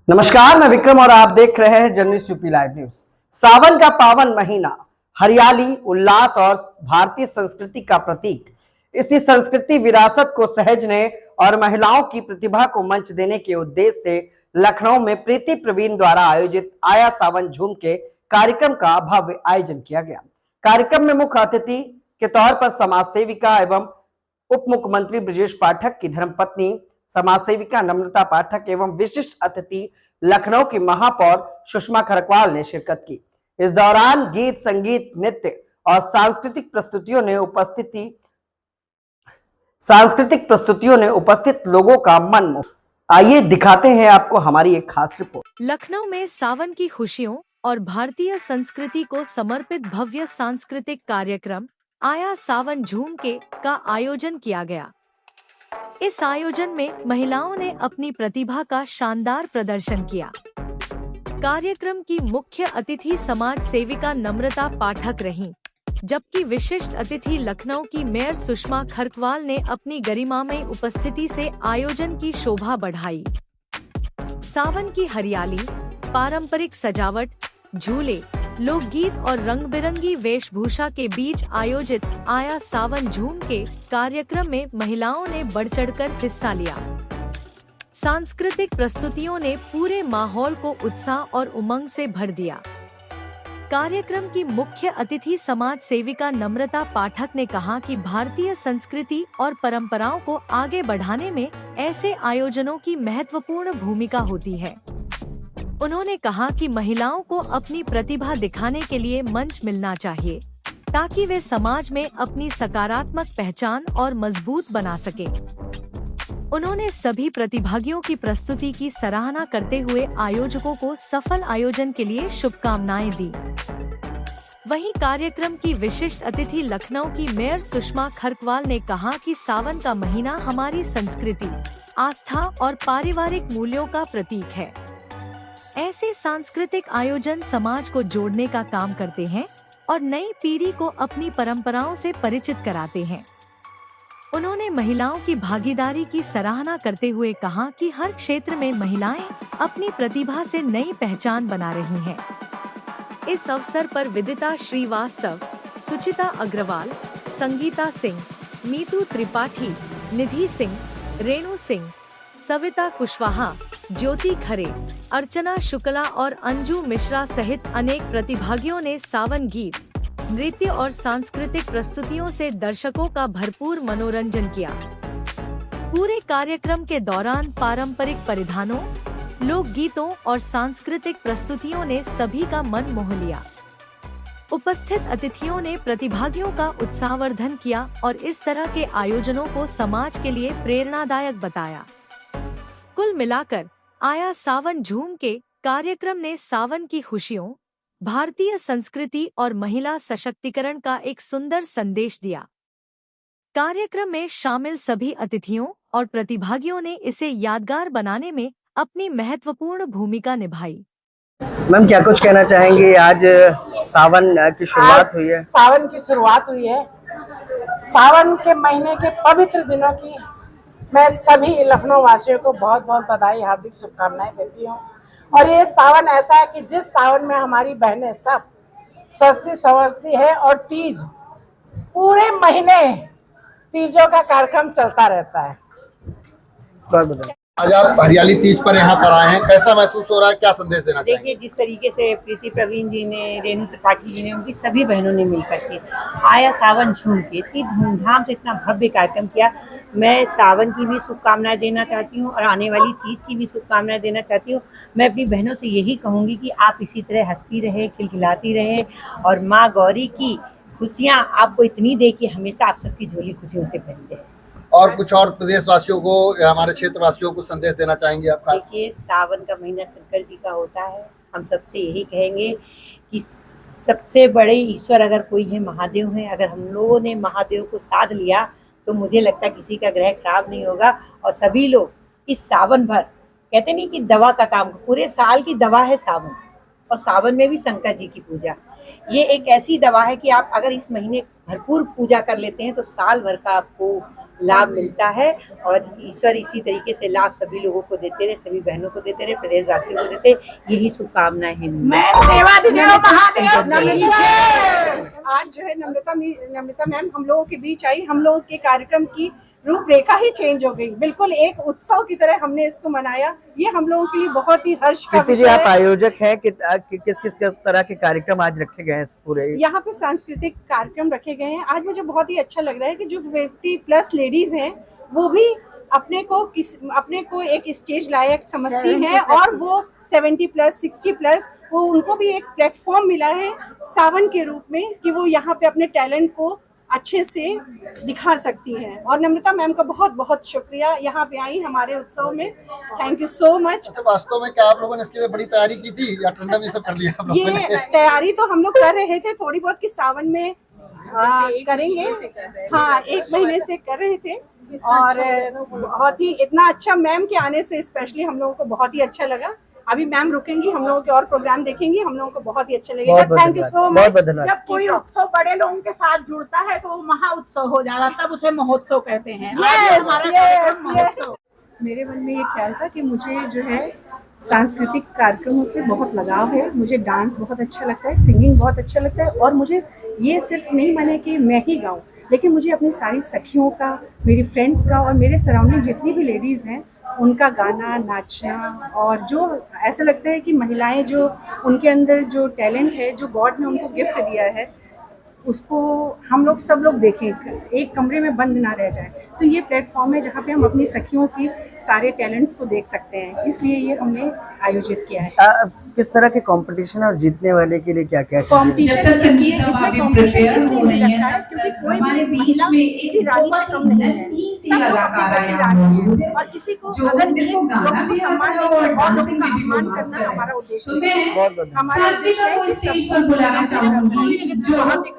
नमस्कार, मैं विक्रम और आप देख रहे हैं जर्नलिस्ट यूपी लाइव न्यूज। सावन का पावन महीना हरियाली, उल्लास और भारतीय संस्कृति का प्रतीक। इसी संस्कृति विरासत को सहेजने और महिलाओं की प्रतिभा को मंच देने के उद्देश्य से लखनऊ में प्रीति प्रवीण द्वारा आयोजित आया सावन झूम के कार्यक्रम का भव्य आयोजन किया गया। कार्यक्रम में मुख्य अतिथि के तौर पर समाज सेविका एवं उप मुख्यमंत्री ब्रजेश पाठक की धर्मपत्नी समाज सेविका नम्रता पाठक एवं विशिष्ट अतिथि लखनऊ की महापौर सुषमा खरकवाल ने शिरकत की। इस दौरान गीत, संगीत, नृत्य और सांस्कृतिक प्रस्तुतियों ने उपस्थित लोगों का मन मोह। आइए दिखाते हैं आपको हमारी एक खास रिपोर्ट। लखनऊ में सावन की खुशियों और भारतीय संस्कृति को समर्पित भव्य सांस्कृतिक कार्यक्रम आया सावन झूम के का आयोजन किया गया। इस आयोजन में महिलाओं ने अपनी प्रतिभा का शानदार प्रदर्शन किया। कार्यक्रम की मुख्य अतिथि समाज सेविका नम्रता पाठक रहीं, जबकि विशिष्ट अतिथि लखनऊ की मेयर सुषमा खरकवाल ने अपनी गरिमामय उपस्थिति से आयोजन की शोभा बढ़ाई। सावन की हरियाली, पारंपरिक सजावट, झूले, लोकगीत और रंग बिरंगी वेशभूषा के बीच आयोजित आया सावन झूम के कार्यक्रम में महिलाओं ने बढ़ चढ़कर हिस्सा लिया। सांस्कृतिक प्रस्तुतियों ने पूरे माहौल को उत्साह और उमंग से भर दिया। कार्यक्रम की मुख्य अतिथि समाज सेविका नम्रता पाठक ने कहा कि भारतीय संस्कृति और परंपराओं को आगे बढ़ाने में ऐसे आयोजनों की महत्वपूर्ण भूमिका होती है। उन्होंने कहा कि महिलाओं को अपनी प्रतिभा दिखाने के लिए मंच मिलना चाहिए, ताकि वे समाज में अपनी सकारात्मक पहचान और मजबूत बना सके। उन्होंने सभी प्रतिभागियों की प्रस्तुति की सराहना करते हुए आयोजकों को सफल आयोजन के लिए शुभकामनाएं दी। वहीं कार्यक्रम की विशिष्ट अतिथि लखनऊ की मेयर सुषमा खरकवाल ने कहा कि सावन का महीना हमारी संस्कृति, आस्था और पारिवारिक मूल्यों का प्रतीक है। ऐसे सांस्कृतिक आयोजन समाज को जोड़ने का काम करते हैं और नई पीढ़ी को अपनी परंपराओं से परिचित कराते हैं। उन्होंने महिलाओं की भागीदारी की सराहना करते हुए कहा कि हर क्षेत्र में महिलाएं अपनी प्रतिभा से नई पहचान बना रही हैं। इस अवसर पर विदिता श्रीवास्तव, सुचिता अग्रवाल, संगीता सिंह, मीतू त्रिपाठी, निधि सिंह, रेणु सिंह, सविता कुशवाहा, ज्योति खरे, अर्चना शुक्ला और अंजू मिश्रा सहित अनेक प्रतिभागियों ने सावन गीत, नृत्य और सांस्कृतिक प्रस्तुतियों से दर्शकों का भरपूर मनोरंजन किया। पूरे कार्यक्रम के दौरान पारंपरिक परिधानों, लोक गीतों और सांस्कृतिक प्रस्तुतियों ने सभी का मन मोह लिया। उपस्थित अतिथियों ने प्रतिभागियों का उत्साहवर्धन किया और इस तरह के आयोजनों को समाज के लिए प्रेरणादायक बताया। कुल मिलाकर आया सावन झूम के कार्यक्रम ने सावन की खुशियों, भारतीय संस्कृति और महिला सशक्तिकरण का एक सुंदर संदेश दिया। कार्यक्रम में शामिल सभी अतिथियों और प्रतिभागियों ने इसे यादगार बनाने में अपनी महत्वपूर्ण भूमिका निभाई। मैम, क्या कुछ कहना चाहेंगे? आज सावन की शुरुआत हुई है। सावन की शुरुआत हुई है। सावन के महीने के पवित्र दिनों की मैं सभी लखनऊ वासियों को बहुत बहुत बधाई, हार्दिक शुभकामनाएं देती हूँ। और ये सावन ऐसा है कि जिस सावन में हमारी बहनें सब सस्ती संवरती है और तीज, पूरे महीने तीजों का कार्यक्रम चलता रहता है। आज आप हरियाली तीज पर यहाँ पर आए हैं, कैसा महसूस हो रहा है, क्या संदेश देना चाहेंगे? देखिए, जिस तरीके से प्रीति प्रवीण जी ने, रेणु त्रिपाठी जी ने, उनकी सभी बहनों ने मिलकर के आया सावन झूम के इतनी धूमधाम से इतना भव्य कार्यक्रम किया। मैं सावन की भी शुभकामनाएं देना चाहती हूँ और आने वाली तीज की भी शुभकामनाएं देना चाहती हूँ। मैं अपनी बहनों से यही कहूँगी कि आप इसी तरह हंसती रहे, खिलखिलाती रहे और माँ गौरी की खुशियाँ आपको इतनी दे कि हमेशा आप सबकी झोली खुशियों से भरी रहे। और कुछ और प्रदेशवासियों को या हमारे क्षेत्रवासियों को संदेश देना चाहेंगे आप? देखिए, सावन का महीना शंकर जी का होता है। हम सबसे यही कहेंगे कि सबसे बड़े ईश्वर अगर कोई है, महादेव हैं। अगर हम लोगों ने महादेव को साध लिया तो मुझे लगता है किसी का ग्रह खराब नहीं होगा। और सभी लोग इस सावन भर, कहते नहीं कि दवा का काम, पूरे साल की दवा है सावन, और सावन में भी शंकर जी की पूजा। ये एक ऐसी दवा है कि आप अगर इस महीने भरपूर पूजा कर लेते हैं तो साल भर का आपको लाभ मिलता है और ईश्वर इसी तरीके से लाभ सभी लोगों को देते रहे, सभी बहनों को देते रहे, प्रदेशवासियों को देते, यही शुभकामनाएं हैं। आज जो है नम्रता मैम हम लोगों के बीच आई, हम लोगों के कार्यक्रम की रूपरेखा ही चेंज हो गई, बिल्कुल एक उत्सव की तरह हमने इसको मनाया। ये हम लोगों के लिए बहुत ही हर्ष का कीर्ति जी, विषय आप है। आयोजक हैं कि किस किस तरह के कार्यक्रम आज रखे गए हैं इस पूरे? यहाँ पे सांस्कृतिक कार्यक्रम रखे गए हैं। आज मुझे बहुत ही अच्छा लग रहा है कि जो 50+ लेडीज हैं वो भी अपने को एक स्टेज लायक समझती हैं और वो 70+ 60+ वो उनको भी एक प्लेटफॉर्म मिला है सावन के रूप में कि वो यहाँ पे अपने टैलेंट को अच्छे से दिखा सकती हैं। और नम्रता मैम का बहुत बहुत शुक्रिया, यहाँ पे आई हमारे उत्सव में। Thank you so much. अच्छा, वास्तव में क्या आप लोगों ने इसके लिए बड़ी तैयारी की थी या टंडन ये सब कर लिया आप लोगों ने? ये तैयारी तो हम लोग कर रहे थे थोड़ी बहुत कि सावन में करेंगे। हाँ, 1 महीने से कर रहे थे और बहुत ही इतना अच्छा मैम के आने से स्पेशली हम लोगों को बहुत ही अच्छा लगा। अभी मैम रुकेंगी, हम लोगों के और प्रोग्राम देखेंगी, हम लोगों को बहुत ही अच्छा लगेगा। Thank you so much. जब कोई उत्सव बड़े लोगों के साथ जुड़ता है तो वो महा उत्सव हो जाता है, तब उसे महोत्सव कहते हैं। आज हमारा कार्यक्रम महोत्सव। मेरे मन में ये ख्याल था कि मुझे जो है सांस्कृतिक कार्यक्रमों से बहुत लगाव है। मुझे डांस बहुत अच्छा लगता है, सिंगिंग बहुत अच्छा लगता है और मुझे ये सिर्फ नहीं माने कि मैं ही गाऊं, लेकिन मुझे अपनी सारी सखियों का, मेरी फ्रेंड्स का और मेरे सराउंडिंग जितनी भी लेडीज़ हैं उनका गाना, नाचना और जो ऐसा लगता है कि महिलाएं जो उनके अंदर जो टैलेंट है, जो गॉड ने उनको गिफ्ट दिया है, उसको हम लोग सब लोग देखें, एक कमरे में बंद ना रह जाए। तो ये प्लेटफॉर्म है जहाँ पे हम अपनी सखियों की सारे टैलेंट्स को देख सकते हैं, इसलिए ये हमने आयोजित किया है। किस तरह के कंपटीशन और जीतने वाले के लिए क्या क्या कंपटीशन इसलिए नहीं रखा है क्योंकि कोई भी महिला किसी रानी से कम नहीं है, सब लोग अपनी रानी है और किसी को अगर एक लोगों को सम्मान देकर और लोगों का अपमान करना हमारा उद्देश्य है। हमारा उद्देश्य है कि सबको बुलाना चाहूंगी बहुत ही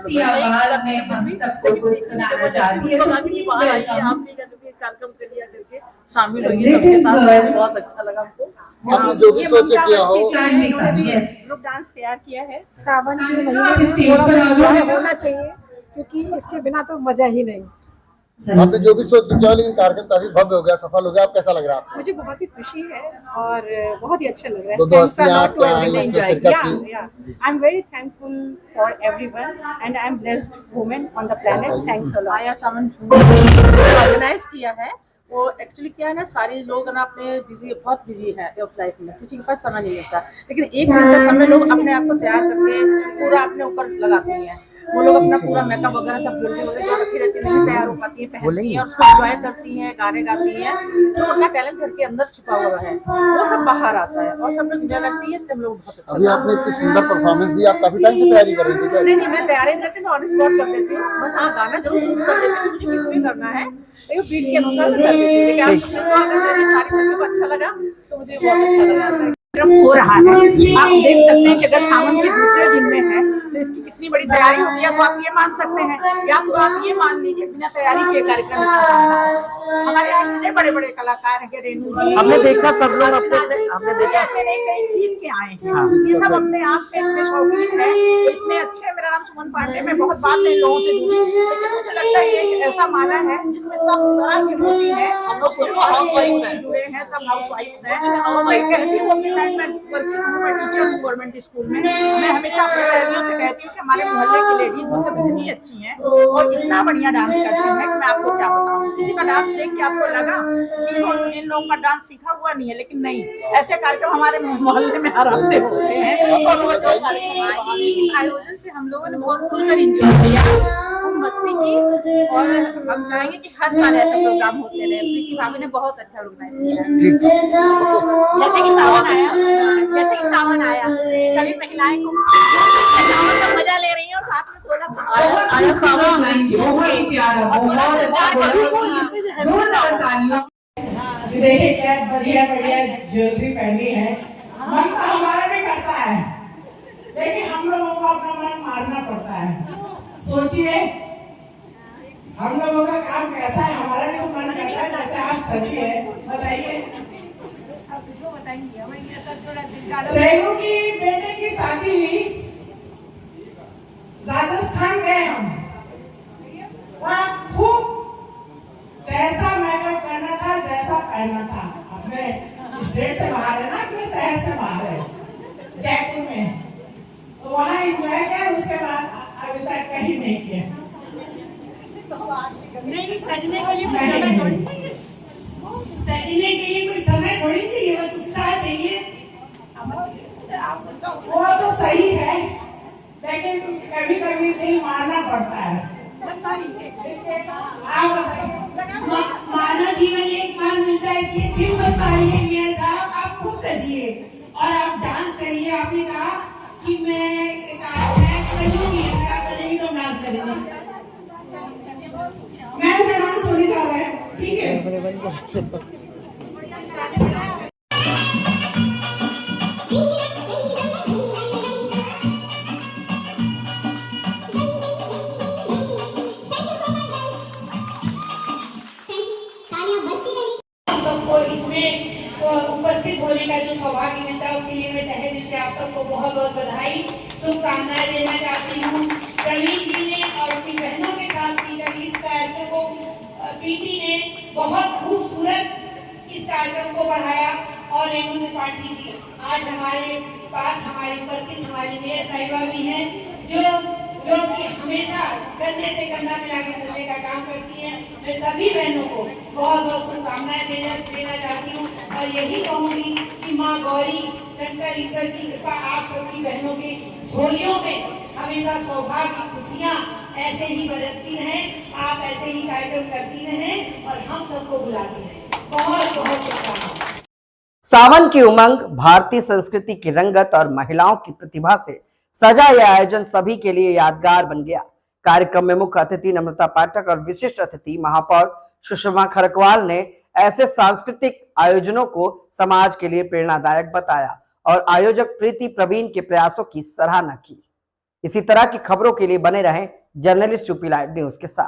सी आवाज में हम सबको सुनाना चाहती हूँ। कार्यक्रम के लिए करके शामिल हुई सबके साथ, बहुत अच्छा लगा हमको। आपने जो भी सोचे किया हो, लोग डांस तैयार किया है। सावन के महीने में होना चाहिए क्योंकि इसके बिना तो मजा ही नहीं। आपने जो भी सोच के किया, लेकिन कार्यक्रम काफी भव्य हो गया, सफल हो गया। आप कैसा लग रहा है आपको? मुझे बहुत ही खुशी है और बहुत ही अच्छा लग रहा है। दो हस्तियां आपके यहाँ आई, उसमें शिरकत की। I am very thankful for everyone and I am blessed women on the planet. Thanks a lot. आया सावन ऑर्गेनाइज किया है वो एक्चुअली क्या है ना, सारे लोग ना अपने बहुत बिजी है लाइफ में, किसी के पास समय नहीं मिलता, लेकिन 1 दिन का समय लोग अपने आप को तैयार करके पूरा अपने ऊपर लगाती हैं। वो लोग अपना पूरा मेकअप वगैरह सब ज्वेलरी वगैरह रखी रहती है, तैयार हो पाती है, पहनती है और उसको एंजॉय करती हैं, गाने गाती हैं। तो उनका टैलेंट घर के अंदर छुपा हुआ है, वो सब बाहर आता है और सब लोग एंजॉय करती है, इसलिए हम लोग बहुत अच्छा। अभी आपने इतनी सुंदर परफॉर्मेंस दी, आप काफी टाइम से तैयारी कर रही थी क्या? नहीं, मैं तैयारी नहीं करती, मैं ऑन स्पॉट कर देती हूँ बस। हाँ, गाना जरूर चूज कर लेती हूँ, मुझे किस में करना है तो बीट के अनुसार मैं कर देती हूँ। लेकिन अगर मेरी सारी सभी को अच्छा लगा तो मुझे बहुत अच्छा लगा। हो रहा है, आप देख सकते हैं कि अगर सावन के दूसरे दिन में है तो इसकी कितनी बड़ी तैयारी होगी। या तो आप ये मान सकते हैं या तो आप ये मान लीजिए बिना तैयारी के कार्यक्रम हमारे यहाँ इतने बड़े बड़े कलाकार हैं कि रेणु जी, हमने देखा सब लोग हमने देखा ऐसे नहीं कहीं सीख के आए हैं। ये सब अपने आप में इतने शौकीन है, इतने अच्छे। मेरा नाम सुमन पांडे, मैं बहुत बाद में लोगों से जुड़ी, लेकिन मुझे लगता है ये एक ऐसा माला है जिसमें सब तरह के मोती है। हम लोग सब हाउसवाइफ जुड़े हैं, सब हाउसवाइफ हैं। और मैं कहती हूँ अपनी साइड में करती हूँ, मैं टीचर हूँ गवर्नमेंट स्कूल में। मैं हमेशा अपने सहेलियों से कहती हूँ कि हमारे मोहल्ले की लेडीज मतलब इतनी अच्छी हैं और इतना बढ़िया डांस करती हैं कि मैं आपको क्या बताऊँ। किसी का डांस देख के आपको लगा कि इन लोगों का डांस सीखा हुआ नहीं है, लेकिन नहीं, ऐसे कार्यक्रम हमारे मोहल्ले में हर हफ्ते होते हैं। और इस आयोजन से हम लोगों ने बहुत खुलकर एंजॉय किया, खूब मस्ती की और हम चाहेंगे कि हर साल ऐसे प्रोग्राम होते रहे। प्रीति भाभी ने बहुत अच्छा ऑर्गेनाइज किया। जैसे कि सावन आया सभी महिलाएं को सावन का मजा ले रही हैं और साथ में 16 आया सावन बहुत प्यारा, बहुत अच्छा। देखिए क्या बढ़िया बढ़िया ज्वेलरी पहनी है। मन तो हमारा भी करता है, लेकिन हम लोगों को अपना मन मारना पड़ता है। सोचिए हम लोगों का काम कैसा है, हमारा भी तो मन करता है जैसे आप सजी है। बताइए, रेणु की बेटे की शादी हुई, राजस्थान गए हम, वहाँ स्टेट से बाहर है ना, अपने शहर से बाहर है, जयपुर में, तो वहाँ एंजॉय किया। उसके बाद अभी तक कहीं नहीं किया। नहीं, सजने के लिए कोई समय थोड़ी चाहिए, सजने के लिए कोई समय थोड़ी चाहिए, बस उत्साह चाहिए। वो तो सही है, लेकिन कभी कभी दिल मारना पड़ता है। आप मानव जीवन एक बार मिलता है, इसलिए दिल मत मारिए मियां साहब, आप खूब सजिए और आप डांस करिए। आपने कहा कि मैं सजूंगी, आप सजेंगी तो डांस करेंगे। मैम का डांस होने जा रहा है, ठीक है। हम सबको इसमें उपस्थित होने का जो सौभाग्य मिलता है, उसके लिए मैं तहे दिल से आप सबको बहुत बहुत बधाई, शुभकामनाएं देना चाहती हूँ। प्रवीण जी ने और अपनी बहनों के साथ की इस कार्यक्रम को, प्रीति ने बहुत खूबसूरत इस कार्यक्रम को बढ़ाया। और रेणु त्रिपाठी जी आज हमारे पास, हमारी उपस्थित हमारी मेयर साहिबा भी हैं, जो कि हमेशा कंधे से कंधा मिला के चलने का काम करती हैं। मैं सभी बहनों को बहुत बहुत शुभकामनाएं देना चाहती हूँ और यही कहूँगी कि माँ गौरी शंकर ईश्वर की कृपा आप सबकी बहनों की झोलियों में हमेशा सौभाग्य, खुशियाँ ऐसे ही बरसती रहें। आप ऐसे ही कार्यक्रम करती रहें और हम सबको बुलाती रहें। बहुत बहुत शुभकामनाएं। सावन की उमंग, भारतीय संस्कृति की रंगत और महिलाओं की प्रतिभा से सजा यह आयोजन सभी के लिए यादगार बन गया। कार्यक्रम में मुख्य अतिथि नम्रता पाठक और विशिष्ट अतिथि महापौर सुषमा खरकवाल ने ऐसे सांस्कृतिक आयोजनों को समाज के लिए प्रेरणादायक बताया और आयोजक प्रीति प्रवीण के प्रयासों की सराहना की। इसी तरह की खबरों के लिए बने रहें जर्नलिस्ट यूपी लाइव न्यूज के साथ।